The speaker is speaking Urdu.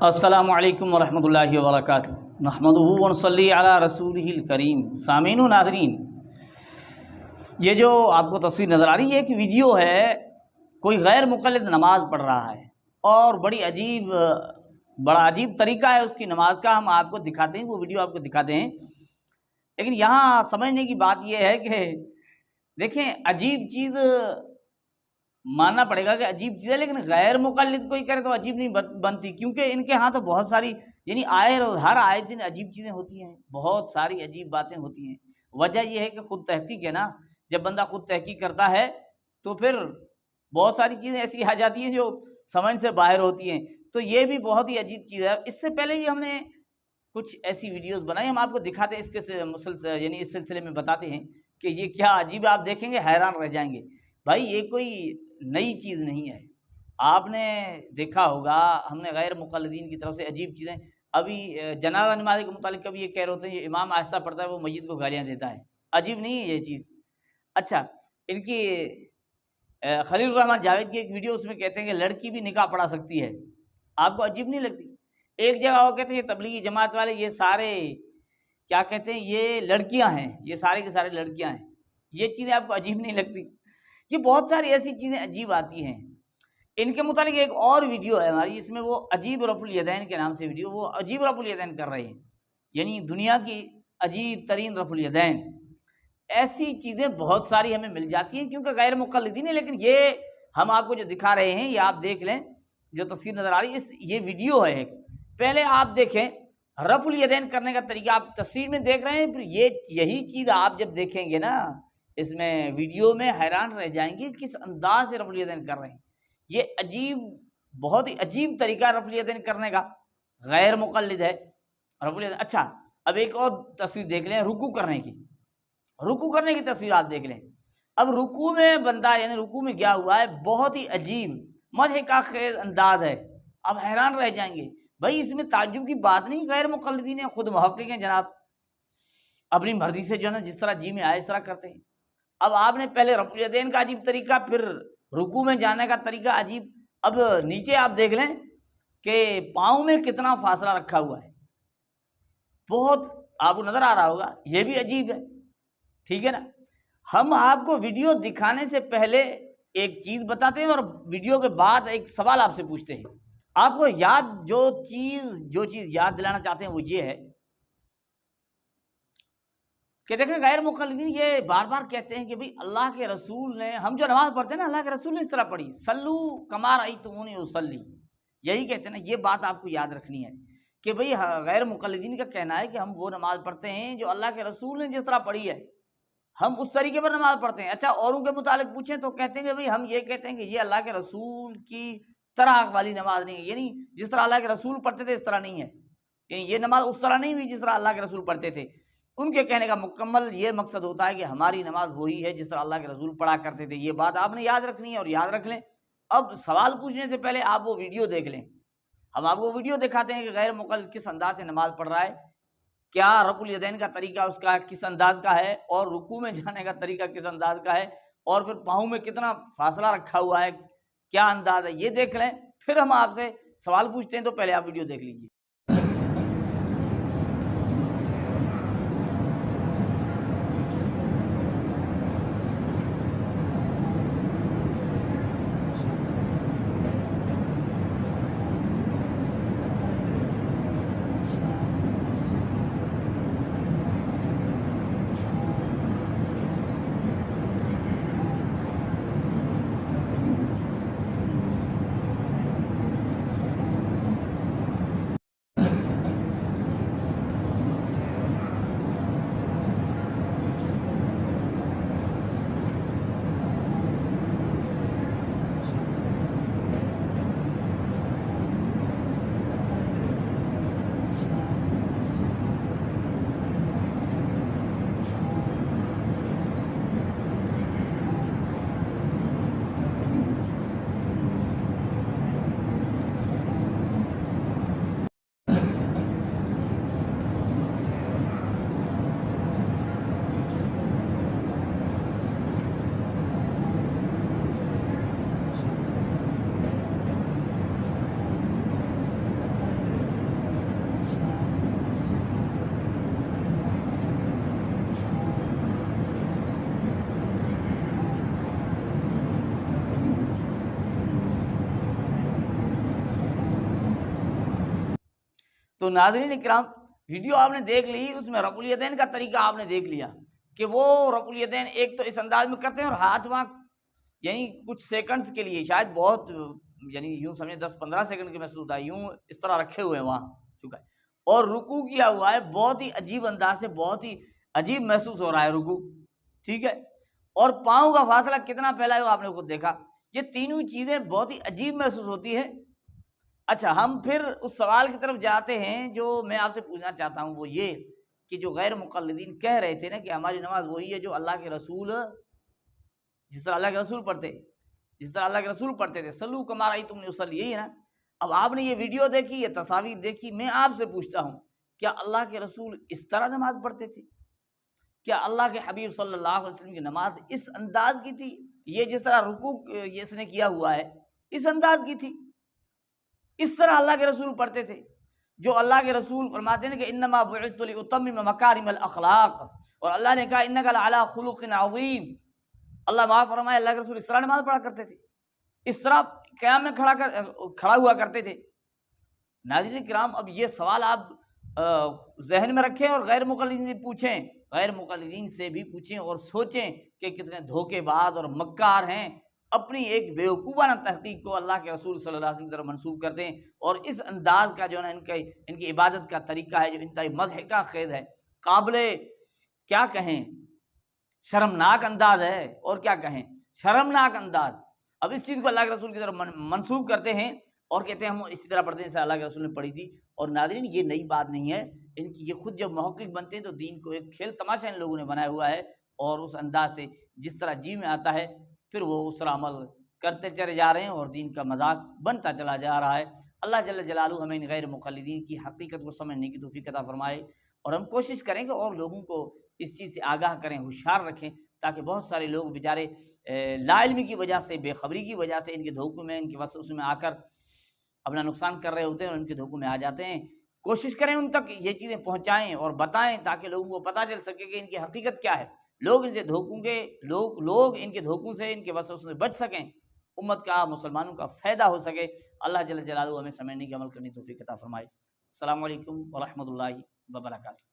السلام علیکم ورحمۃ اللہ وبرکاتہ۔ نحمدہ ونصلی علی رسولہ الکریم۔ سامعین و ناظرین، یہ جو آپ کو تصویر نظر آ رہی ہے کہ ویڈیو ہے، کوئی غیر مقلد نماز پڑھ رہا ہے اور بڑا عجیب طریقہ ہے اس کی نماز کا۔ ہم آپ کو دکھاتے ہیں، وہ ویڈیو آپ کو دکھاتے ہیں، لیکن یہاں سمجھنے کی بات یہ ہے کہ دیکھیں، عجیب چیز ماننا پڑے گا کہ عجیب چیز ہے، لیکن غیر مقلد کوئی کرے تو عجیب نہیں بنتی، کیونکہ ان کے ہاں تو بہت ساری ہر آئے دن عجیب چیزیں ہوتی ہیں، بہت ساری عجیب باتیں ہوتی ہیں۔ وجہ یہ ہے کہ خود تحقیق ہے نا، جب بندہ خود تحقیق کرتا ہے تو پھر بہت ساری چیزیں ایسی آ جاتی ہیں جو سمجھ سے باہر ہوتی ہیں، تو یہ بھی بہت ہی عجیب چیز ہے۔ اس سے پہلے بھی ہم نے کچھ ایسی ویڈیوز بنائی، ہم آپ کو دکھاتے ہیں، اس سلسلے میں بتاتے ہیں کہ یہ کیا عجیب ہے، آپ دیکھیں گے حیران رہ جائیں گے۔ بھائی یہ کوئی نئی چیز نہیں ہے، آپ نے دیکھا ہوگا، ہم نے غیر مقلدین کی طرف سے عجیب چیزیں، ابھی جنازہ نماز کے متعلق کبھی یہ کہہ رہے ہوتے ہیں یہ امام آہستہ پڑھتا ہے، وہ میت کو گالیاں دیتا ہے، عجیب نہیں ہے یہ چیز؟ اچھا، ان کی خلیل الرحمن جاوید کی ایک ویڈیو، اس میں کہتے ہیں کہ لڑکی بھی نکاح پڑھا سکتی ہے، آپ کو عجیب نہیں لگتی؟ ایک جگہ وہ کہتے ہیں یہ تبلیغی جماعت والے یہ سارے کیا کہتے ہیں، یہ لڑکیاں ہیں، یہ سارے کے سارے لڑکیاں ہیں، یہ چیزیں آپ کو عجیب نہیں لگتی؟ یہ بہت ساری ایسی چیزیں عجیب آتی ہیں۔ ان کے متعلق ایک اور ویڈیو ہے ہماری، اس میں وہ عجیب رفع الیدین کے نام سے ویڈیو، وہ عجیب رفع الیدین کر رہے ہیں، یعنی دنیا کی عجیب ترین رفع الیدین۔ ایسی چیزیں بہت ساری ہمیں مل جاتی ہیں کیونکہ غیر مقلدین ہیں، لیکن یہ ہم آپ کو جو دکھا رہے ہیں، یہ آپ دیکھ لیں، جو تصویر نظر آ رہی ہے یہ ویڈیو ہے ایک۔ پہلے آپ دیکھیں رفع الیدین کرنے کا طریقہ، آپ تصویر میں دیکھ رہے ہیں، پھر یہی چیز آپ جب دیکھیں گے نا اس میں ویڈیو میں، حیران رہ جائیں گے کس انداز سے رفع الیدین کر رہے ہیں۔ یہ بہت ہی عجیب طریقہ رفع الیدین کرنے کا، غیر مقلد ہے رفع الیدین۔ اچھا، اب ایک اور تصویر دیکھ لیں رکوع کرنے کی تصویر آپ دیکھ لیں۔ اب رکوع میں بندہ یعنی رکوع میں گیا ہوا ہے، بہت ہی عجیب مضحکہ خیز انداز ہے، آپ حیران رہ جائیں گے۔ بھائی اس میں تعجب کی بات نہیں، غیر مقلدین ہیں، خود محقق ہیں جناب، اپنی مرضی سے جو ہے نا جس طرح جی میں آئے اس طرح کرتے ہیں۔ اب آپ نے پہلے رفع الیدین کا عجیب طریقہ، پھر رکوع میں جانے کا طریقہ عجیب، اب نیچے آپ دیکھ لیں کہ پاؤں میں کتنا فاصلہ رکھا ہوا ہے، بہت آپ کو نظر آ رہا ہوگا، یہ بھی عجیب ہے، ٹھیک ہے نا۔ ہم آپ کو ویڈیو دکھانے سے پہلے ایک چیز بتاتے ہیں اور ویڈیو کے بعد ایک سوال آپ سے پوچھتے ہیں۔ آپ کو جو چیز یاد دلانا چاہتے ہیں وہ یہ ہے کہ دیکھیں غیر مقلدین یہ بار بار کہتے ہیں کہ بھئی اللہ کے رسول نے، ہم جو نماز پڑھتے ہیں نا اللہ کے رسول نے اس طرح پڑھی، صلو کما رأیتمونی اصلی، یہی کہتے ہیں نا۔ یہ بات آپ کو یاد رکھنی ہے کہ بھئی غیر مقلدین کا کہنا ہے کہ ہم وہ نماز پڑھتے ہیں جو اللہ کے رسول نے جس طرح پڑھی ہے، ہم اس طریقے پر نماز پڑھتے ہیں۔ اچھا، اوروں کے متعلق پوچھیں تو کہتے ہیں کہ بھئی ہم یہ کہتے ہیں کہ یہ اللہ کے رسول کی طرح والی نماز نہیں ہے، یعنی جس طرح اللہ کے رسول پڑھتے تھے اس طرح نہیں ہے، یعنی یہ نماز اس طرح نہیں ہوئی جس طرح اللہ کے رسول پڑھتے تھے۔ ان کے کہنے کا مکمل یہ مقصد ہوتا ہے کہ ہماری نماز وہی ہے جس طرح اللہ کے رسول پڑھا کرتے تھے۔ یہ بات آپ نے یاد رکھنی ہے اور یاد رکھ لیں۔ اب سوال پوچھنے سے پہلے آپ وہ ویڈیو دیکھ لیں، ہم آپ کو ویڈیو دکھاتے ہیں کہ غیر مقلد کس انداز سے نماز پڑھ رہا ہے، کیا رفع الیدین کا طریقہ اس کا کس انداز کا ہے، اور رکوع میں جانے کا طریقہ کس انداز کا ہے، اور پھر پاؤں میں کتنا فاصلہ رکھا ہوا ہے، کیا انداز ہے، یہ دیکھ لیں، پھر ہم آپ سے سوال پوچھتے ہیں۔ تو پہلے آپ ویڈیو دیکھ لیجیے۔ تو ناظرین اکرام ویڈیو آپ نے دیکھ لی، اس میں رفع الیدین کا طریقہ آپ نے دیکھ لیا کہ وہ رفع الیدین ایک تو اس انداز میں کرتے ہیں اور ہاتھ وہاں یعنی کچھ سیکنڈز کے لیے، شاید بہت یعنی یوں سمجھیں 10-15 سیکنڈ کے محسوس ہوتا ہے، یوں اس طرح رکھے ہوئے ہیں وہاں چکا ہے، اور رکوع کیا ہوا ہے بہت ہی عجیب انداز سے، بہت ہی عجیب محسوس ہو رہا ہے رکوع، ٹھیک ہے، اور پاؤں کا فاصلہ کتنا پھیلا ہے وہ آپ نے خود دیکھا۔ یہ تینوں چیزیں بہت ہی عجیب محسوس ہوتی ہے۔ اچھا، ہم پھر اس سوال کی طرف جاتے ہیں جو میں آپ سے پوچھنا چاہتا ہوں، وہ یہ کہ جو غیر مقلدین کہہ رہے تھے نا کہ ہماری نماز وہی ہے جو اللہ کے رسول، جس طرح اللہ کے رسول پڑھتے تھے، سلو کما رأیتمونی اصلی، یہی ہے نا۔ اب آپ نے یہ ویڈیو دیکھی، یہ تصاویر دیکھی، میں آپ سے پوچھتا ہوں کیا اللہ کے رسول اس طرح نماز پڑھتے تھے؟ کیا اللہ کے حبیب صلی اللہ علیہ وسلم کی نماز اس انداز کی تھی؟ یہ جس طرح رکوع اس نے کیا ہوا ہے اس انداز کی تھی؟ اس طرح اللہ کے رسول پڑھتے تھے؟ جو اللہ کے رسول فرماتے ہیں کہ انما بعثت لاتمم مکارم الاخلاق، اور اللہ نے کہا انک لعلی خلق عظیم، اللہ معاف فرمائے اللہ کے رسول اس طرح نماز پڑھا کرتے تھے، اس طرح قیام میں کھڑا ہوا کرتے تھے۔ ناظرین کرام، اب یہ سوال آپ ذہن میں رکھیں اور غیر مقلدین سے پوچھیں، غیر مقلدین سے بھی پوچھیں اور سوچیں کہ کتنے دھوکے باز اور مکار ہیں، اپنی ایک بیوقوفانہ تحقیق کو اللہ کے رسول صلی اللہ علیہ وسلم کی طرف منسوب کرتے ہیں، اور اس انداز کا جو ہے نا ان کی عبادت کا طریقہ ہے جو انتہائی مضحکہ خیز ہے، قابل کیا کہیں شرمناک انداز ہے، اور کیا کہیں شرمناک انداز۔ اب اس چیز کو اللہ کے رسول کی طرف منسوب کرتے ہیں اور کہتے ہیں ہم اسی طرح پڑھتے ہیں جیسے اللہ کے رسول نے پڑھی تھی۔ اور ناظرین یہ نئی بات نہیں ہے، ان کی یہ خود جب محقق بنتے ہیں تو دین کو ایک کھیل تماشا ان لوگوں نے بنایا ہوا ہے، اور اس انداز سے جس طرح جی میں آتا ہے پھر وہ اس طرح عمل کرتے چلے جا رہے ہیں اور دین کا مذاق بنتا چلا جا رہا ہے۔ اللہ جل جلالہ ہمیں ان غیر مقلدین کی حقیقت کو سمجھنے کی توفیق عطا فرمائے، اور ہم کوشش کریں کہ اور لوگوں کو اس چیز سے آگاہ کریں، ہوشیار رکھیں، تاکہ بہت سارے لوگ بیچارے لا علمی کی وجہ سے، بے خبری کی وجہ سے، ان کے دھوکوں میں، ان کے وسوسے میں آ کر اپنا نقصان کر رہے ہوتے ہیں اور ان کے دھوکوں میں آ جاتے ہیں۔ کوشش کریں ان تک یہ چیزیں پہنچائیں اور بتائیں تاکہ لوگوں کو پتہ چل سکے کہ ان کی حقیقت کیا ہے، لوگ ان سے لوگ ان کے دھوکوں سے، ان کے وسوسوں سے بچ سکیں، امت کا، مسلمانوں کا فائدہ ہو سکے۔ اللہ جل جلالہ ہمیں سمجھنے کی عمل کرنے کی توفیق عطا فرمائے۔ السلام علیکم ورحمۃ اللہ وبرکاتہ۔